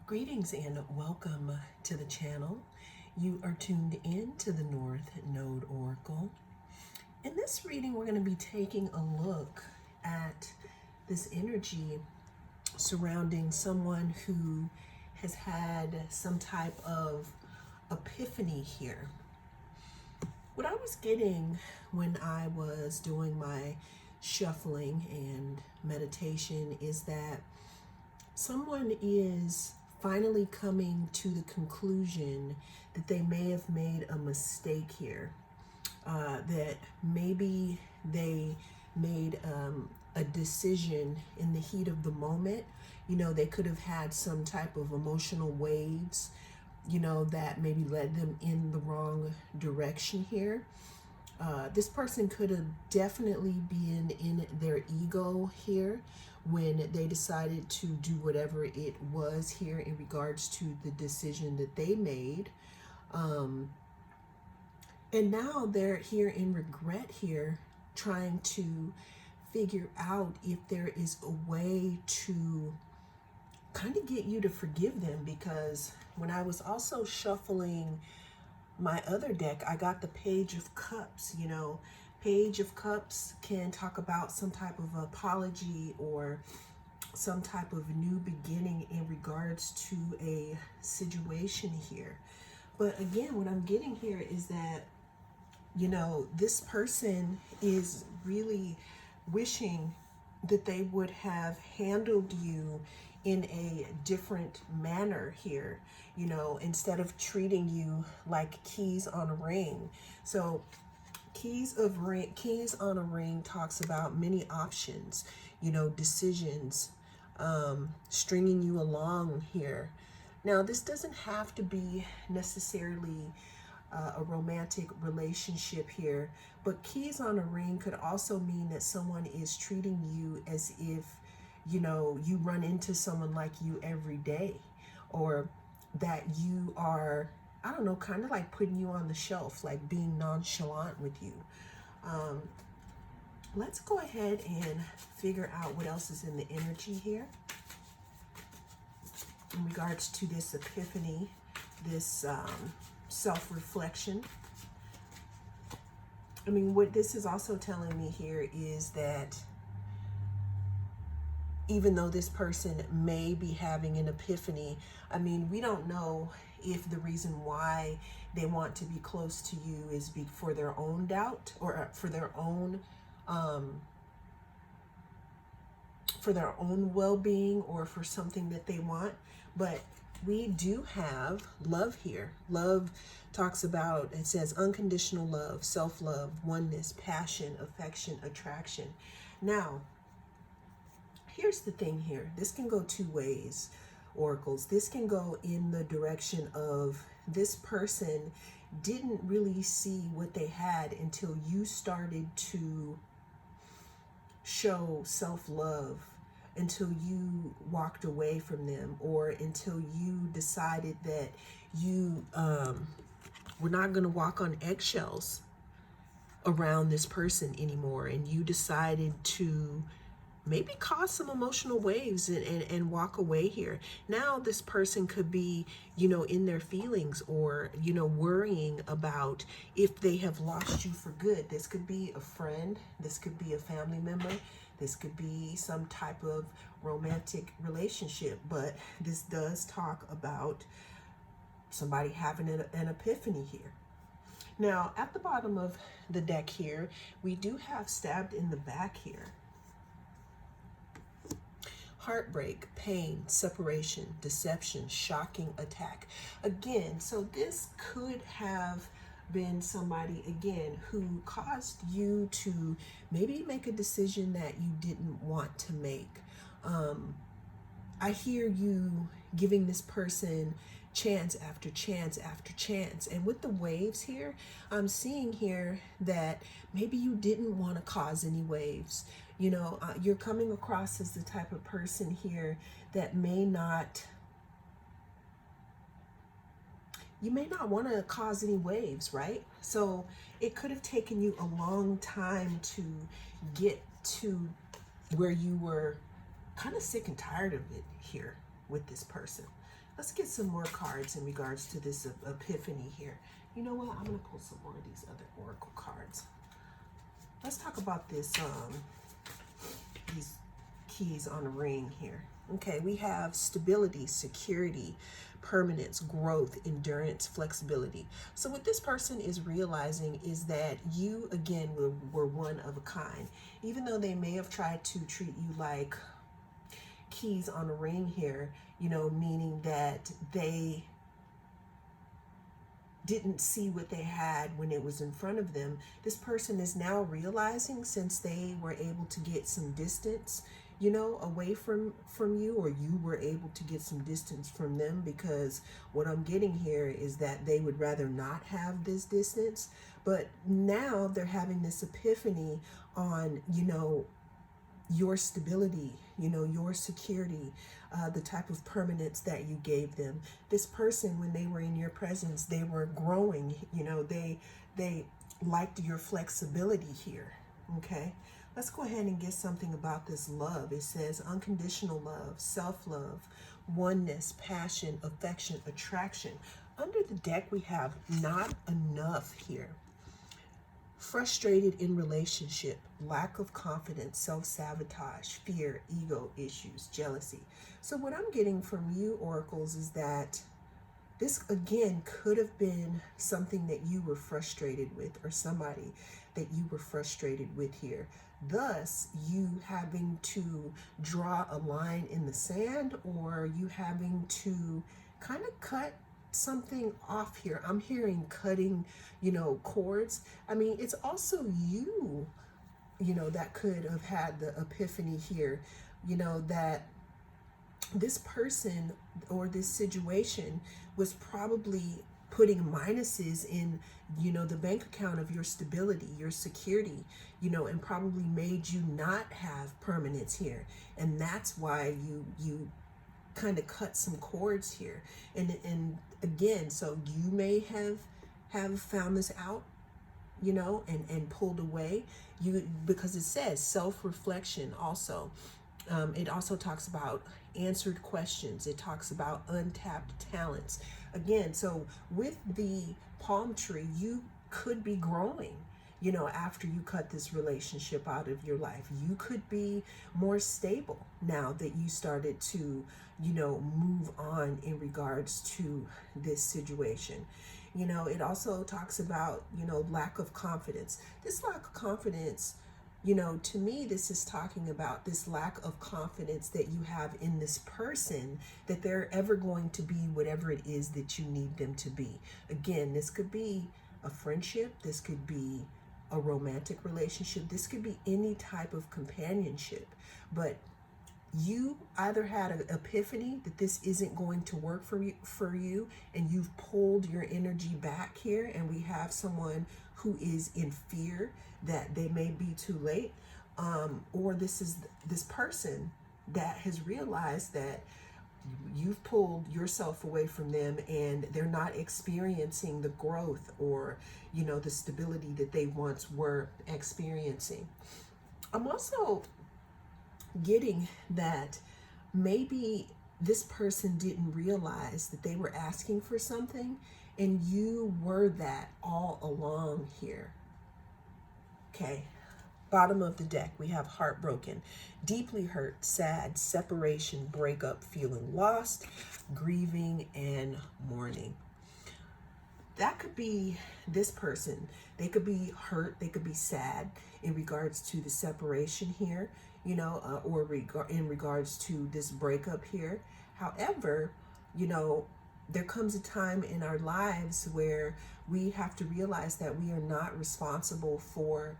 Greetings and welcome to the channel. You are tuned in to the North Node Oracle. In this reading, we're going to be taking a look at this energy surrounding someone who has had some type of epiphany here. What I was getting when I was doing my shuffling and meditation is that someone is finally coming to the conclusion that they may have made a mistake here, that maybe they made a decision in the heat of the moment. They could have had some type of emotional waves, that maybe led them in the wrong direction here. This person could have definitely been in their ego here when they decided to do whatever it was here in regards to the decision that they made. And now they're here in regret here, trying to figure out if there is a way to kind of get you to forgive them, because when I was also shuffling my other deck, I got the Page of Cups. Page of Cups can talk about some type of apology or some type of new beginning in regards to a situation here. But again, what I'm getting here is that, this person is really wishing that they would have handled you in a different manner here, instead of treating you like keys on a ring. So keys on a ring talks about many options, decisions, stringing you along here. Now, this doesn't have to be necessarily a romantic relationship here, but keys on a ring could also mean that someone is treating you as if, you run into someone like you every day, or that you are, I don't know, kind of like putting you on the shelf, like being nonchalant with you. Let's go ahead and figure out what else is in the energy here in regards to this epiphany, this self-reflection. What this is also telling me here is that even though this person may be having an epiphany, we don't know if the reason why they want to be close to you is for their own doubt, or for their own well-being, or for something that they want. But we do have love here. Love talks about, it says unconditional love, self-love, oneness, passion, affection, attraction. Now, here's the thing here. This can go two ways, oracles. This can go in the direction of this person didn't really see what they had until you started to show self-love, until you walked away from them, or until you decided that you were not going to walk on eggshells around this person anymore, and you decided to maybe cause some emotional waves and walk away here. Now this person could be, in their feelings, or, worrying about if they have lost you for good. This could be a friend. This could be a family member. This could be some type of romantic relationship. But this does talk about somebody having an epiphany here. Now, at the bottom of the deck here, we do have stabbed in the back here. Heartbreak, pain, separation, deception, shocking attack. Again, so this could have been somebody, again, who caused you to maybe make a decision that you didn't want to make. I hear you giving this person chance after chance after chance. And with the waves here, I'm seeing here that maybe you didn't want to cause any waves. You're coming across as the type of person here that you may not want to cause any waves, right? So it could have taken you a long time to get to where you were kind of sick and tired of it here with this person. Let's get some more cards in regards to this epiphany here. You know what? I'm going to pull some more of these other oracle cards. Let's talk about this, these keys on a ring here. Okay, we have stability, security, permanence, growth, endurance, flexibility. So what this person is realizing is that you, again, were one of a kind. Even though they may have tried to treat you like keys on a ring here, you know, meaning that they didn't see what they had when it was in front of them. This person is now realizing, since they were able to get some distance, you know, away from you, or you were able to get some distance from them, because what I'm getting here is that they would rather not have this distance. But now they're having this epiphany on, you know, your stability, you know, your security, the type of permanence that you gave them. This person, when they were in your presence, they were growing, you know, they liked your flexibility here. Okay, let's go ahead and get something about this love. It says unconditional love, self-love, oneness, passion, affection, attraction. Under the deck, we have not enough here. Frustrated in relationship, lack of confidence, self-sabotage, fear, ego issues, jealousy. So what I'm getting from you, oracles, is that this, again, could have been something that you were frustrated with, or somebody that you were frustrated with here. Thus, you having to draw a line in the sand, or you having to kind of cut something off here. I'm hearing cutting, you know, cords. I mean, it's also you, you know, that could have had the epiphany here, you know, that this person or this situation was probably putting minuses in, you know, the bank account of your stability, your security, you know, and probably made you not have permanence here. And that's why you kind of cut some cords here. And again, so you may have found this out, you know, and pulled away, because it says self-reflection also. It also talks about answered questions. It talks about untapped talents. Again, so with the palm tree, you could be growing, you know, after you cut this relationship out of your life. You could be more stable now that you started to, you know, move on in regards to this situation. You know, it also talks about, you know, lack of confidence. This lack of confidence, you know, to me, this is talking about this lack of confidence that you have in this person, that they're ever going to be whatever it is that you need them to be. Again, this could be a friendship. This could be a romantic relationship. This could be any type of companionship. But you either had an epiphany that this isn't going to work for you, and you've pulled your energy back here, and we have someone who is in fear that they may be too late, or this is this person that has realized that you've pulled yourself away from them, and they're not experiencing the growth or, you know, the stability that they once were experiencing. I'm also getting that maybe this person didn't realize that they were asking for something, and you were that all along here. Okay, bottom of the deck, we have heartbroken, deeply hurt, sad, separation, breakup, feeling lost, grieving, and mourning. That could be this person. They could be hurt, they could be sad in regards to the separation here, you know, or in regards to this breakup here. However, you know, there comes a time in our lives where we have to realize that we are not responsible for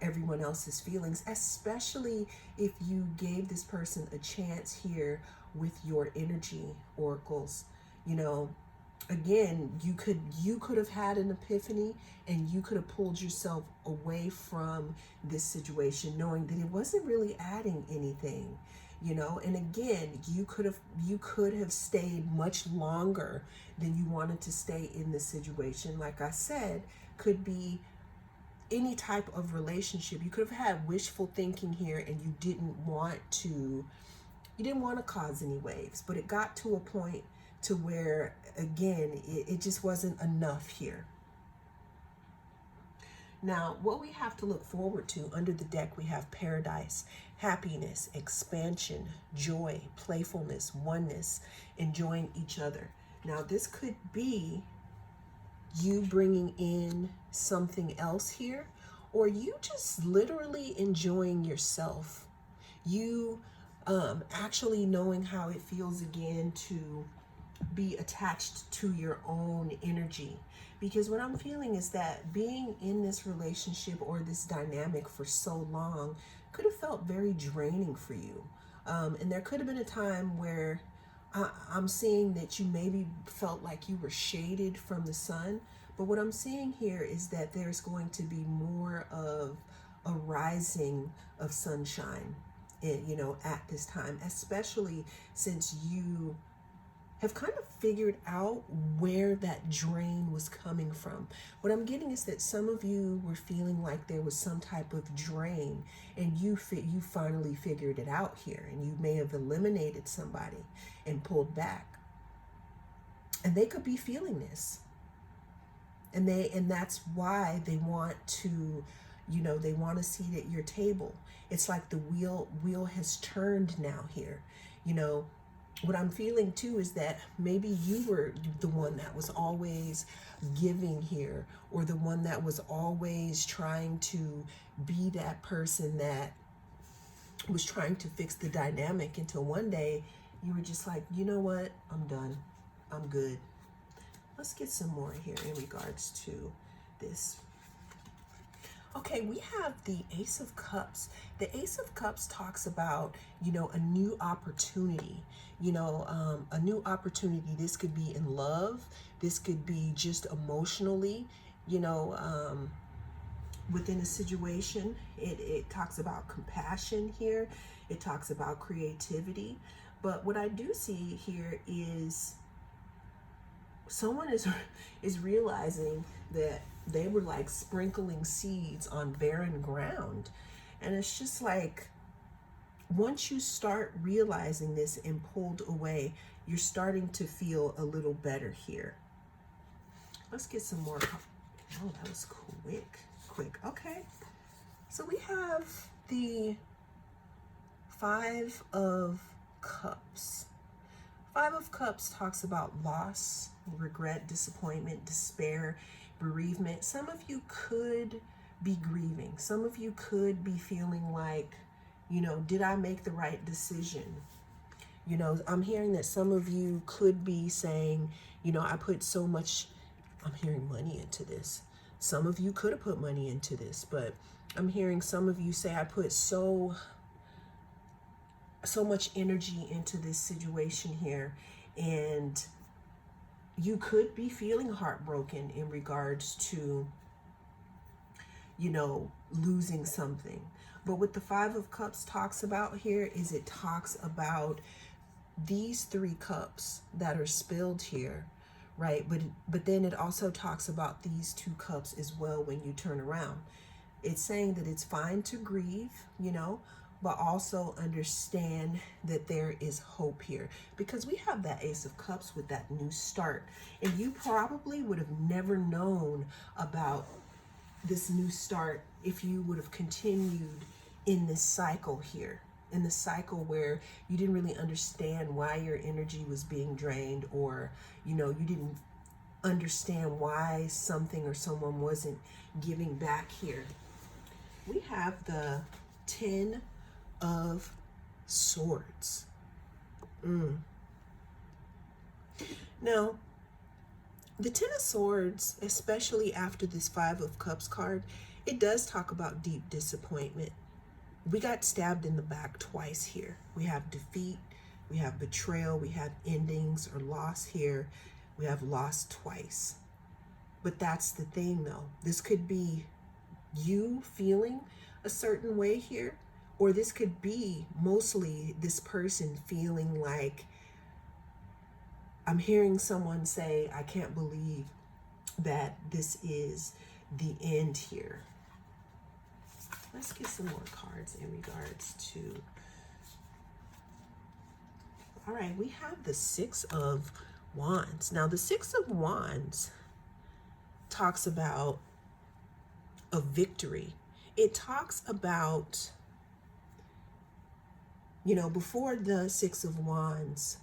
everyone else's feelings, especially if you gave this person a chance here with your energy, oracles. You know, again, you could have had an epiphany, and you could have pulled yourself away from this situation, knowing that it wasn't really adding anything, you know. And again, you could have stayed much longer than you wanted to stay in this situation. Like I said, could be any type of relationship. You could have had wishful thinking here, and you didn't want to you didn't want to cause any waves, but it got to a point to where, again, it just wasn't enough here. Now, what we have to look forward to under the deck, we have paradise, happiness, expansion, joy, playfulness, oneness, enjoying each other. Now, this could be you bringing in something else here, or you just literally enjoying yourself. You actually knowing how it feels again to be attached to your own energy. Because what I'm feeling is that being in this relationship or this dynamic for so long could have felt very draining for you. And there could have been a time where I'm seeing that you maybe felt like you were shaded from the sun. But what I'm seeing here is that there's going to be more of a rising of sunshine, at this time, especially since you have kind of figured out where that drain was coming from. What I'm getting is that some of you were feeling like there was some type of drain, and you finally figured it out here, and you may have eliminated somebody and pulled back. And they could be feeling this. And that's why they want to, they want a seat at your table. It's like the wheel has turned now here. What I'm feeling too is that maybe you were the one that was always giving here, or the one that was always trying to be that person that was trying to fix the dynamic, until one day you were just like, you know what, I'm done. I'm good. Let's get some more here in regards to this. Okay, we have the Ace of Cups. The Ace of Cups talks about, a new opportunity, a new opportunity. This could be in love. This could be just emotionally, within a situation. It talks about compassion here. It talks about creativity. But what I do see here is someone is realizing that they were like sprinkling seeds on barren ground. And it's just like, once you start realizing this and pulled away, you're starting to feel a little better here. Let's get some more. Oh, that was quick. Okay. So we have the Five of Cups. Five of Cups talks about loss, regret, disappointment, despair, bereavement. Some of you could be grieving. Some of you could be feeling like, did I make the right decision? I'm hearing that some of you could be saying, I put so much, I'm hearing money into this. Some of you could have put money into this, but I'm hearing some of you say, I put so much energy into this situation here, and you could be feeling heartbroken in regards to, losing something. But what the Five of Cups talks about here is it talks about these three cups that are spilled here, right? But then it also talks about these two cups as well when you turn around. It's saying that it's fine to grieve, but also understand that there is hope here, because we have that Ace of Cups with that new start. And you probably would have never known about this new start if you would have continued in this cycle here, in the cycle where you didn't really understand why your energy was being drained, or, you didn't understand why something or someone wasn't giving back here. We have the 10 of Swords. Now, the 10 of Swords, especially after this Five of Cups card, it does talk about deep disappointment. We got stabbed in the back twice here. We have defeat, we have betrayal, we have endings or loss here. We have lost twice. But that's the thing though. This could be you feeling a certain way here, or this could be mostly this person feeling like, I'm hearing someone say, I can't believe that this is the end here. Let's get some more cards in regards to All right, we have the Six of Wands. Now, the Six of Wands talks about a victory. It talks about, you know, before the Six of Wands,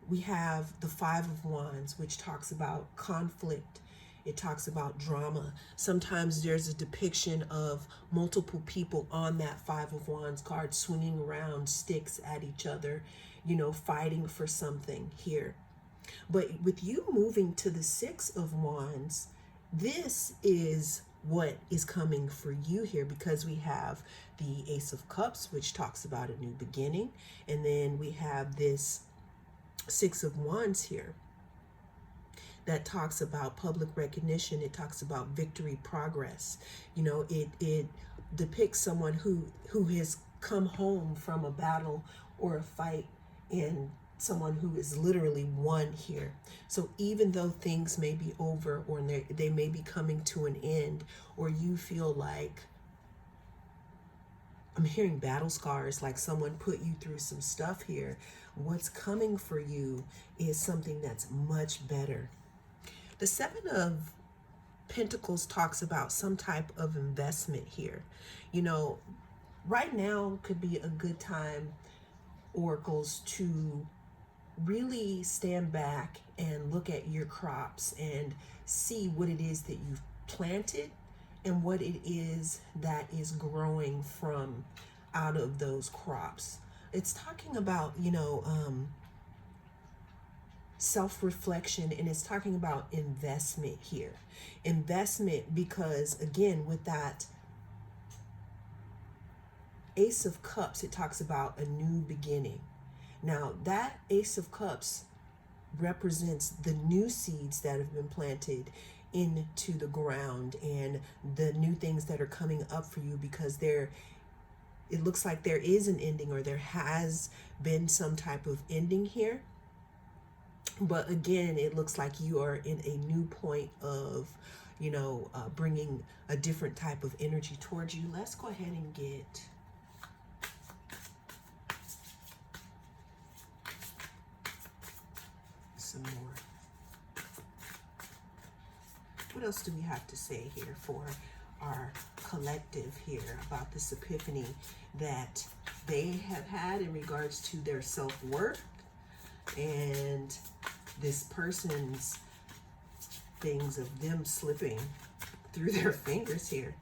we have the Five of Wands, which talks about conflict. It talks about drama. Sometimes there's a depiction of multiple people on that Five of Wands card swinging around sticks at each other, you know, fighting for something here. But with you moving to the Six of Wands, this is what is coming for you here, because we have the Ace of Cups, which talks about a new beginning. And then we have this Six of Wands here that talks about public recognition. It talks about victory, progress. You know, it depicts someone who has come home from a battle or a fight, and someone who is literally won here. So even though things may be over, or they may be coming to an end, or you feel like, I'm hearing battle scars, like someone put you through some stuff here, what's coming for you is something that's much better. The Seven of Pentacles talks about some type of investment here. You know, right now could be a good time, oracles, to really stand back and look at your crops and see what it is that you've planted and what it is that is growing from out of those crops. It's talking about, you know, self-reflection, and it's talking about investment here. Investment, because again, with that Ace of Cups, it talks about a new beginning. Now, that Ace of Cups represents the new seeds that have been planted into the ground and the new things that are coming up for you, because it looks like there is an ending, or there has been some type of ending here. But again, it looks like you are in a new point of, you know, bringing a different type of energy towards you. Let's go ahead and get some more. What else do we have to say here for our collective here about this epiphany that they have had in regards to their self-worth and this person's things of them slipping through their fingers here?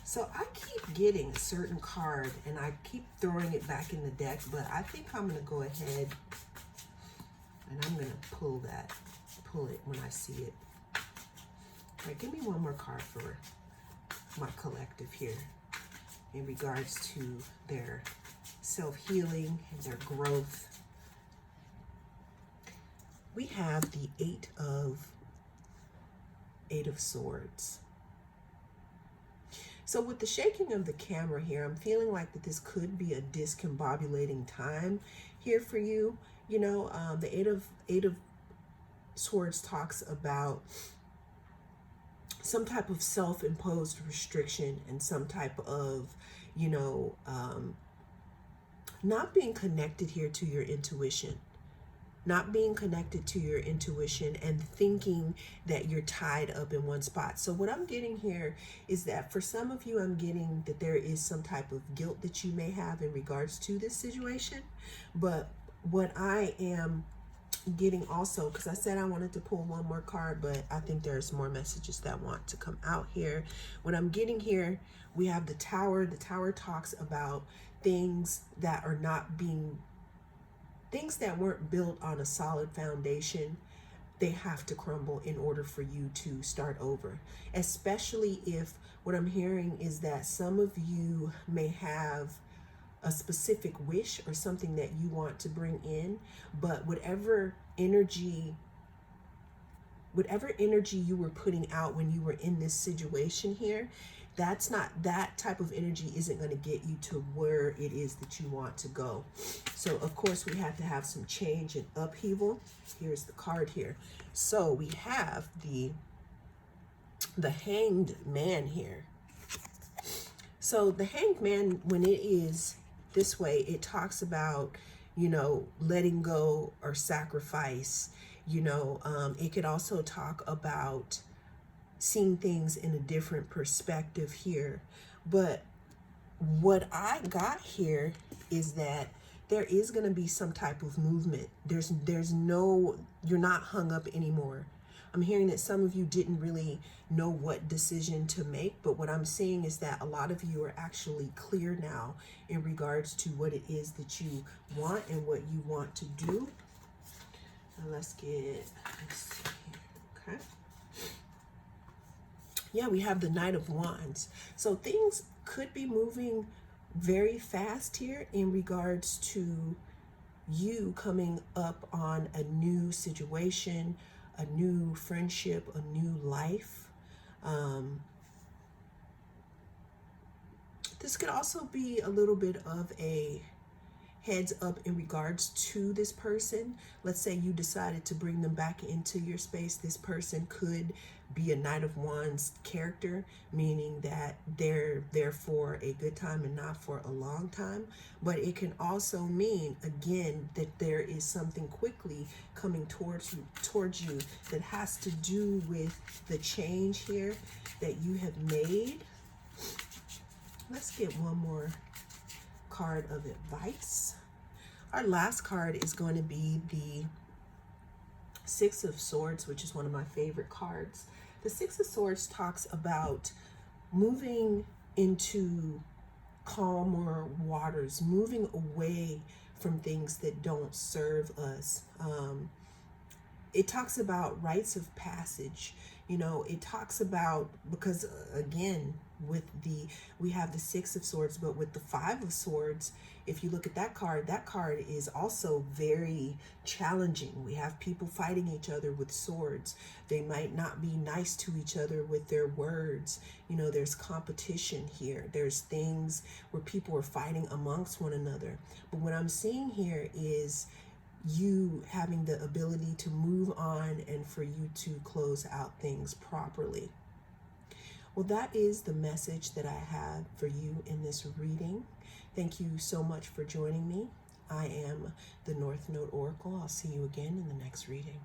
So I keep getting a certain card and I keep throwing it back in the deck, but I think I'm going to go ahead and I'm going to pull it when I see it. All right, give me one more card for my collective here in regards to their self-healing and their growth. We have the Eight of Swords. So with the shaking of the camera here, I'm feeling like that this could be a discombobulating time here for you. You know, the Eight of Swords talks about some type of self-imposed restriction and some type of, you know, not being connected here to your intuition. Not being connected to your intuition and thinking that you're tied up in one spot. So what I'm getting here is that for some of you, I'm getting that there is some type of guilt that you may have in regards to this situation. But what I am getting also, because I said I wanted to pull one more card, but I think there's more messages that want to come out here. What I'm getting here, we have the Tower. The Tower talks about things that are not being, things that weren't built on a solid foundation. They have to crumble in order for you to start over. Especially if what I'm hearing is that some of you may have a specific wish or something that you want to bring in, but whatever energy you were putting out when you were in this situation here, that's not, that type of energy isn't going to get you to where it is that you want to go. So of course we have to have some change and upheaval. Here's the card here. So we have the Hanged Man here. So the Hanged Man, when it is this way, it talks about, letting go or sacrifice. It could also talk about seeing things in a different perspective here. But what I got here is that there is going to be some type of movement. There's no, you're not hung up anymore. I'm hearing that some of you didn't really know what decision to make, but what I'm seeing is that a lot of you are actually clear now in regards to what it is that you want and what you want to do. Now let's see here. Okay. Yeah, we have the Knight of Wands. So things could be moving very fast here in regards to you coming up on a new situation, a new friendship, a new life. This could also be a little bit of a heads up in regards to this person. Let's say you decided to bring them back into your space. This person could be a Knight of Wands character, meaning that they're there for a good time and not for a long time. But it can also mean, again, that there is something quickly coming towards you that has to do with the change here that you have made. Let's get one more card of advice. Our last card is going to be the Six of Swords, which is one of my favorite cards. The Six of Swords talks about moving into calmer waters, moving away from things that don't serve us. It talks about rites of passage. It talks about, because again, we have the Six of Swords, but with the Five of Swords, if you look at that card is also very challenging. We have people fighting each other with swords. They might not be nice to each other with their words. There's competition here. There's things where people are fighting amongst one another. But what I'm seeing here is you having the ability to move on and for you to close out things properly. Well, that is the message that I have for you in this reading. Thank you so much for joining me. I am the North Node Oracle. I'll see you again in the next reading.